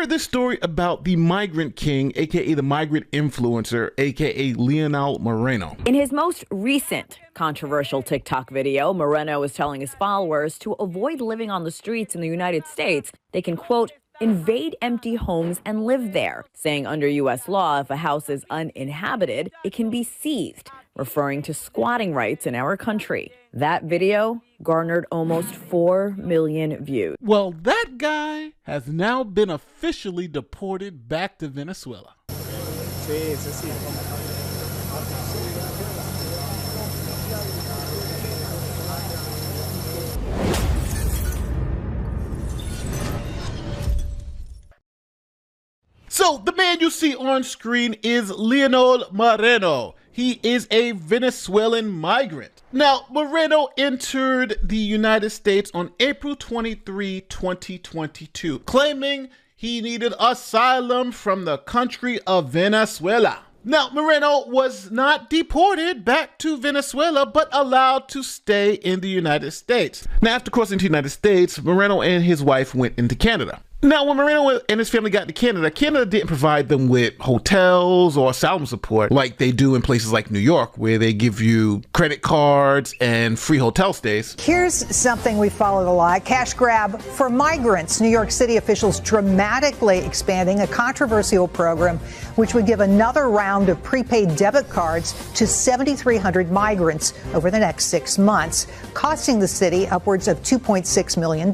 heard this story about the migrant king, aka the migrant influencer, aka Lionel Moreno? In his most recent controversial TikTok video, Moreno is telling his followers to avoid living on the streets in the United States. They can, quote, invade empty homes and live there, saying under U.S. law, if a house is uninhabited, it can be seized, referring to squatting rights in our country. That video garnered almost 4 million views. Well, that guy has now been officially deported back to Venezuela. So the man you see on screen is Lionel Moreno. He is a Venezuelan migrant. Now, Moreno entered the United States on April 23, 2022, claiming he needed asylum from the country of Venezuela. Now, Moreno was not deported back to Venezuela, but allowed to stay in the United States. Now, after crossing to the United States, Moreno and his wife went into Canada. Now, when Moreno and his family got to Canada, Canada didn't provide them with hotels or asylum support like they do in places like New York, where they give you credit cards and free hotel stays. Here's something we followed a lot. Cash grab for migrants. New York City officials dramatically expanding a controversial program which would give another round of prepaid debit cards to 7,300 migrants over the next 6 months, costing the city upwards of $2.6 million.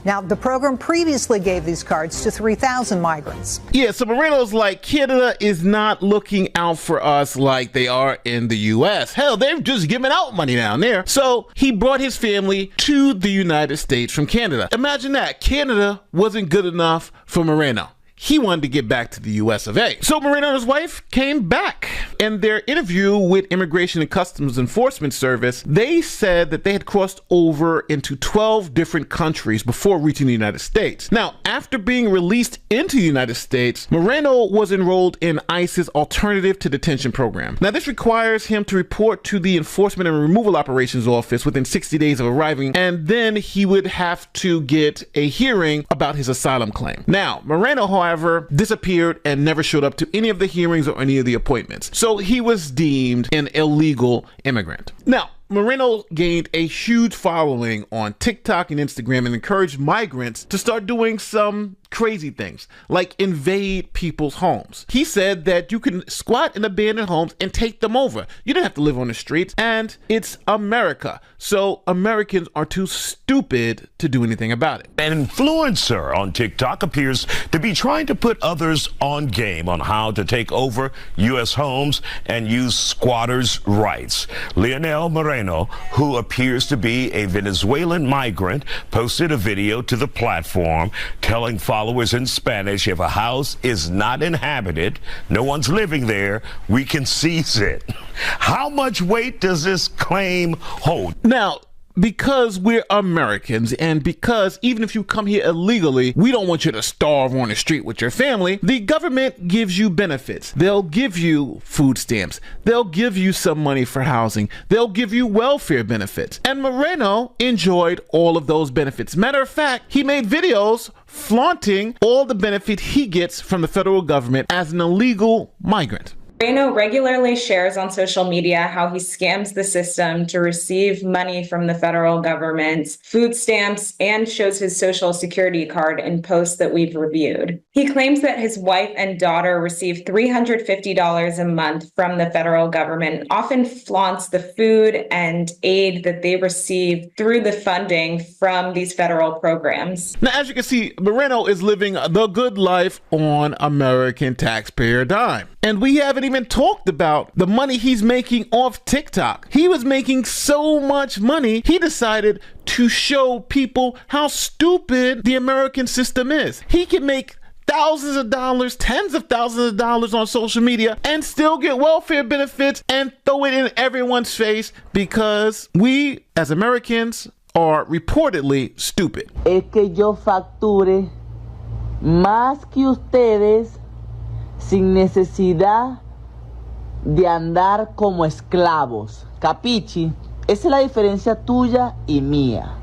Now, the program previously gave these cards to 3,000 migrants. Yeah, so Moreno's like, Canada is not looking out for us like they are in the U.S. Hell, they've just given out money down there. So he brought his family to the United States from Canada. Imagine that. Canada wasn't good enough for Moreno. He wanted to get back to the US of A. So Moreno and his wife came back. In their interview with Immigration and Customs Enforcement Service, they said that they had crossed over into 12 different countries before reaching the United States. Now, after being released into the United States, Moreno was enrolled in ICE's Alternative to Detention program. Now, this requires him to report to the Enforcement and Removal Operations Office within 60 days of arriving, and then he would have to get a hearing about his asylum claim. Now, Moreno, however, disappeared and never showed up to any of the hearings or any of the appointments. So he was deemed an illegal immigrant. Now, Moreno gained a huge following on TikTok and Instagram and encouraged migrants to start doing some crazy things, like invade people's homes. He said that you can squat in abandoned homes and take them over. You don't have to live on the streets, and it's America. So Americans are too stupid to do anything about it. An influencer on TikTok appears to be trying to put others on game on how to take over U.S. homes and use squatters' rights. Lionel Moreno, who appears to be a Venezuelan migrant, posted a video to the platform telling followers in Spanish, if a house is not inhabited, no one's living there, we can seize it. How much weight does this claim hold? Now, because we're Americans, and because even if you come here illegally, we don't want you to starve on the street with your family, the government gives you benefits. They'll give you food stamps. They'll give you some money for housing. They'll give you welfare benefits. And Moreno enjoyed all of those benefits. Matter of fact, he made videos flaunting all the benefit he gets from the federal government as an illegal migrant. Moreno regularly shares on social media how he scams the system to receive money from the federal government, food stamps, and shows his social security card in posts that we've reviewed. He claims that his wife and daughter receive $350 a month from the federal government, often flaunts the food and aid that they receive through the funding from these federal programs. Now, as you can see, Moreno is living the good life on American taxpayer dime. And we haven't even talked about the money he's making off TikTok. He was making so much money, he decided to show people how stupid the American system is. He can make thousands of dollars, tens of thousands of dollars on social media and still get welfare benefits and throw it in everyone's face because we, as Americans, are reportedly stupid. Es que yo facture más que ustedes sin necesidad de andar como esclavos. Capichi, esa es la diferencia tuya y mía.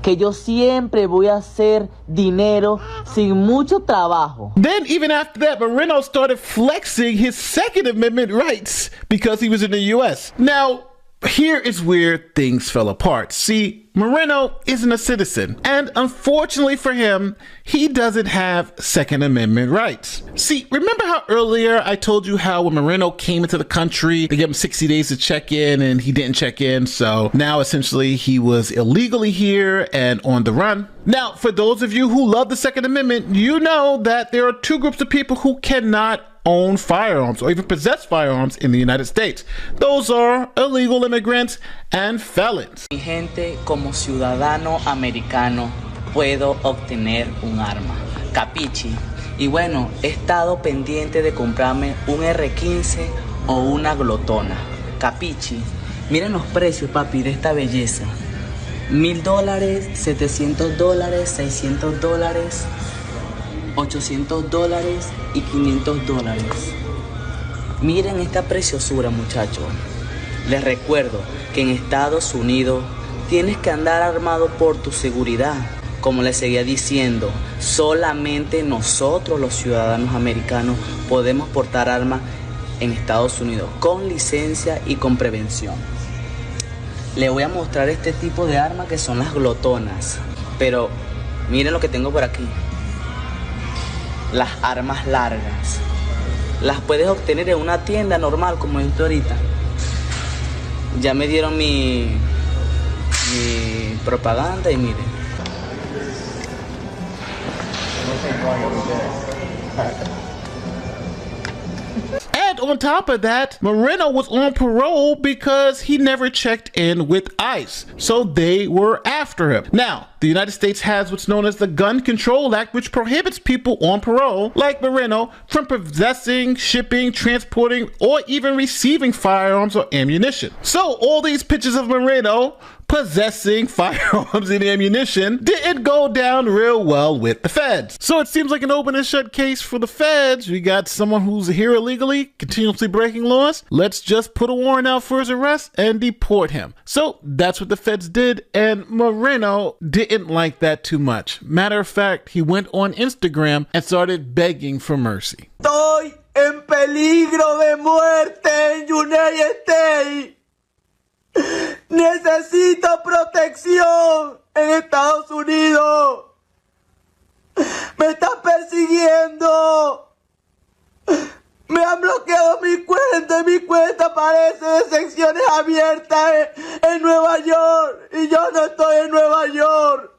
que yo siempre voy a hacer dinero sin mucho trabajo. Then even after that, Moreno started flexing his Second Amendment rights because he was in the U.S. Now, here is where things fell apart. See, Moreno isn't a citizen, and unfortunately for him, he doesn't have Second Amendment rights. See, remember how earlier I told you how when Moreno came into the country, they gave him 60 days to check in and he didn't check in, so now essentially he was illegally here and on the run? Now, for those of you who love the Second Amendment, you know that there are two groups of people who cannot own firearms or even possess firearms in the United States. Those are illegal immigrants and felons. Mi gente, como ciudadano americano, puedo obtener un arma. Capichi. Y bueno, he estado pendiente de comprarme un R15 o una glotona. Capichi. Miren los precios, papi, de esta belleza. $1,000, $700, $600, $800 y $500. Miren esta preciosura, muchachos. Les recuerdo que en Estados Unidos tienes que andar armado por tu seguridad. Como les seguía diciendo, solamente nosotros los ciudadanos americanos podemos portar armas en Estados Unidos con licencia y con prevención. Les voy a mostrar este tipo de armas que son las glotonas. Pero miren lo que tengo por aquí. Las armas largas. Las puedes obtener en una tienda normal como esto ahorita. Ya me dieron mi propaganda y miren. And on top of that, Moreno was on parole because he never checked in with ICE. So they were after him. Now, the United States has what's known as the Gun Control Act, which prohibits people on parole, like Moreno, from possessing, shipping, transporting, or even receiving firearms or ammunition. So all these pictures of Moreno possessing firearms and ammunition didn't go down real well with the feds. So it seems like an open and shut case for the feds. We got someone who's here illegally, continuously breaking laws. Let's just put a warrant out for his arrest and deport him. So that's what the feds did, and Moreno didn't like that too much. Matter of fact, he went on Instagram and started begging for mercy. Estoy en peligro de muerte en United States. Necesito protección en Estados Unidos. Me están persiguiendo. Me han bloqueado mi cuenta y mi cuenta aparece de secciones abiertas en Nueva York. Y yo no estoy en Nueva York.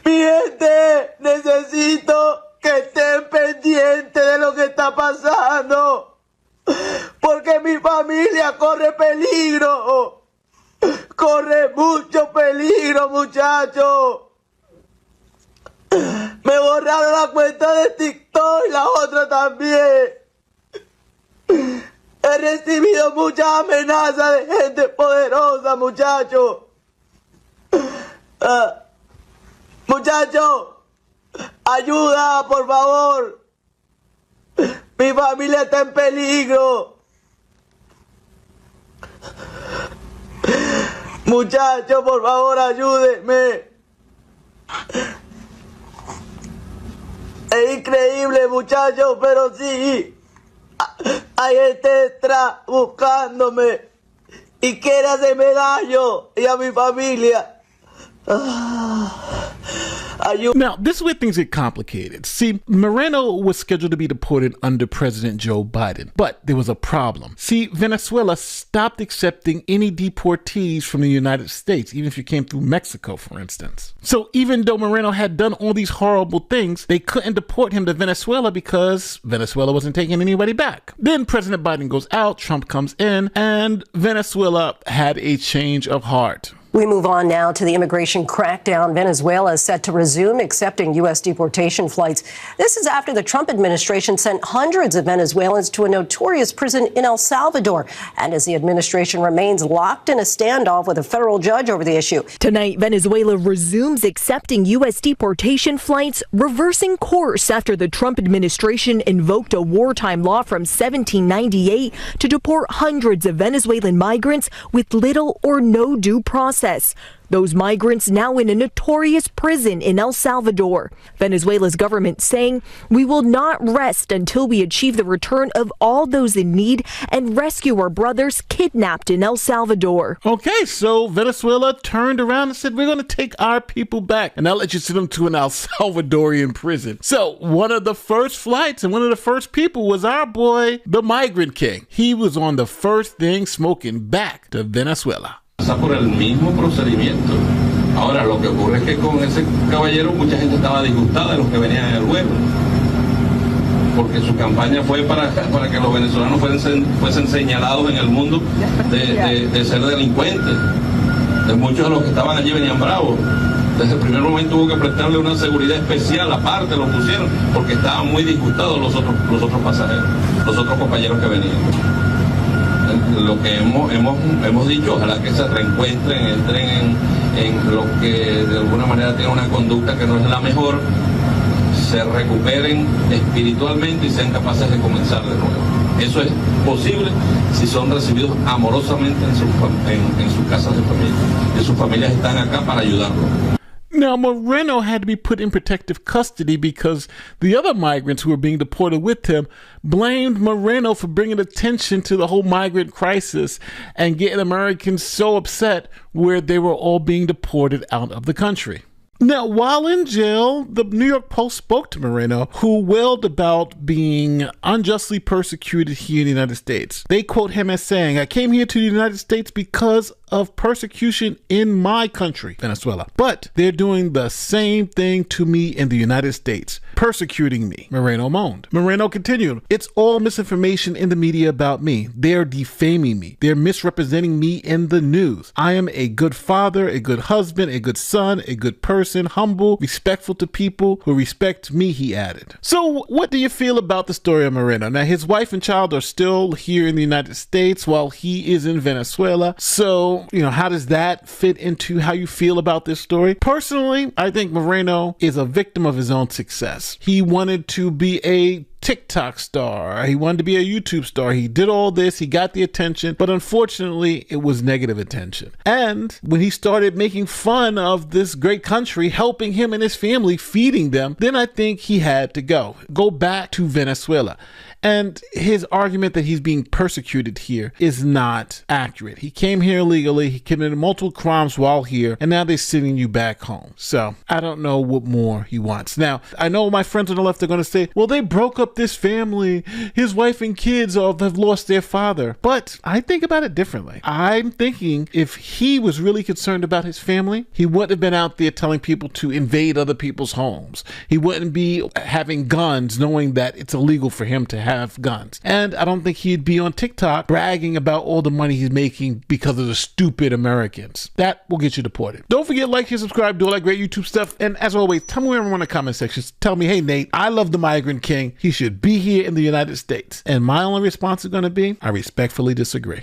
Mi gente, necesito que estén pendientes de lo que está pasando. Porque mi familia corre peligro. Corre mucho peligro, muchachos. Me borraron la cuenta de TikTok y la otra también. He recibido muchas amenazas de gente poderosa, muchachos. Muchachos, ayuda, por favor. Mi familia está en peligro. Muchachos, por favor, ayúdenme. Es increíble, muchachos, pero sí. Hay gente detrás buscándome y quiere hacerme daño y a mi familia. Now, this is where things get complicated. See, Moreno was scheduled to be deported under President Joe Biden, but there was a problem. See, Venezuela stopped accepting any deportees from the United States, even if you came through Mexico, for instance. So even though Moreno had done all these horrible things, they couldn't deport him to Venezuela because Venezuela wasn't taking anybody back. Then President Biden goes out, Trump comes in, and Venezuela had a change of heart. We move on now to the immigration crackdown. Venezuela is set to resume accepting U.S. deportation flights. This is after the Trump administration sent hundreds of Venezuelans to a notorious prison in El Salvador, and as the administration remains locked in a standoff with a federal judge over the issue. Tonight, Venezuela resumes accepting U.S. deportation flights, reversing course after the Trump administration invoked a wartime law from 1798 to deport hundreds of Venezuelan migrants with little or no due process. process. Those migrants now in a notorious prison in El Salvador. Venezuela's government saying, "We will not rest until we achieve the return of all those in need and rescue our brothers kidnapped in El Salvador." Okay, so Venezuela turned around and said, we're going to take our people back, and I'll let you send them to an El Salvadorian prison. So one of the first flights and one of the first people was our boy, the Migrant King. He was on the first thing smoking back to Venezuela. Pasa por el mismo procedimiento. Ahora, lo que ocurre es que con ese caballero mucha gente estaba disgustada de los que venían en el vuelo, porque su campaña fue para que los venezolanos fuesen señalados en el mundo de ser delincuentes. De muchos de los que estaban allí venían bravos. Desde el primer momento hubo que prestarle una seguridad especial, aparte lo pusieron, porque estaban muy disgustados los otros pasajeros, los otros compañeros que venían. Lo que hemos dicho, ojalá que se reencuentren, entren en lo que de alguna manera tiene una conducta que no es la mejor, se recuperen espiritualmente y sean capaces de comenzar de nuevo. Eso es posible si son recibidos amorosamente en sus casas de familia. Y sus familias están acá para ayudarlos. Now, Moreno had to be put in protective custody because the other migrants who were being deported with him blamed Moreno for bringing attention to the whole migrant crisis and getting Americans so upset where they were all being deported out of the country. Now, while in jail, the New York Post spoke to Moreno, who wailed about being unjustly persecuted here in the United States. They quote him as saying, "I came here to the United States because of persecution in my country, Venezuela. But they're doing the same thing to me in the United States, persecuting me," Moreno moaned. Moreno continued, "It's all misinformation in the media about me. They're defaming me. They're misrepresenting me in the news. I am a good father, a good husband, a good son, a good person, humble, respectful to people who respect me," he added. So what do you feel about the story of Moreno? Now, his wife and child are still here in the United States while he is in Venezuela. So, how does that fit into how you feel about this story? Personally, I think Moreno is a victim of his own success. He wanted to be a TikTok star. He wanted to be a YouTube star. He did all this. He got the attention, but unfortunately, it was negative attention. And when he started making fun of this great country, helping him and his family, feeding them, then I think he had to go back to Venezuela. And his argument that he's being persecuted here is not accurate. He came here illegally. He committed multiple crimes while here, and now they're sending you back home. So I don't know what more he wants. Now, I know my friends on the left are going to say, well, they broke up this family. His wife and kids have lost their father. But I think about it differently. I'm thinking if he was really concerned about his family, he wouldn't have been out there telling people to invade other people's homes. He wouldn't be having guns knowing that it's illegal for him to have guns. And I don't think he'd be on TikTok bragging about all the money he's making because of the stupid Americans. That will get you deported. Don't forget, like, share, subscribe, do all that great YouTube stuff. And as always, tell me wherever in the comment section. Tell me, hey, Nate, I love the Migrant King. He should be here in the United States. And my only response is going to be, I respectfully disagree.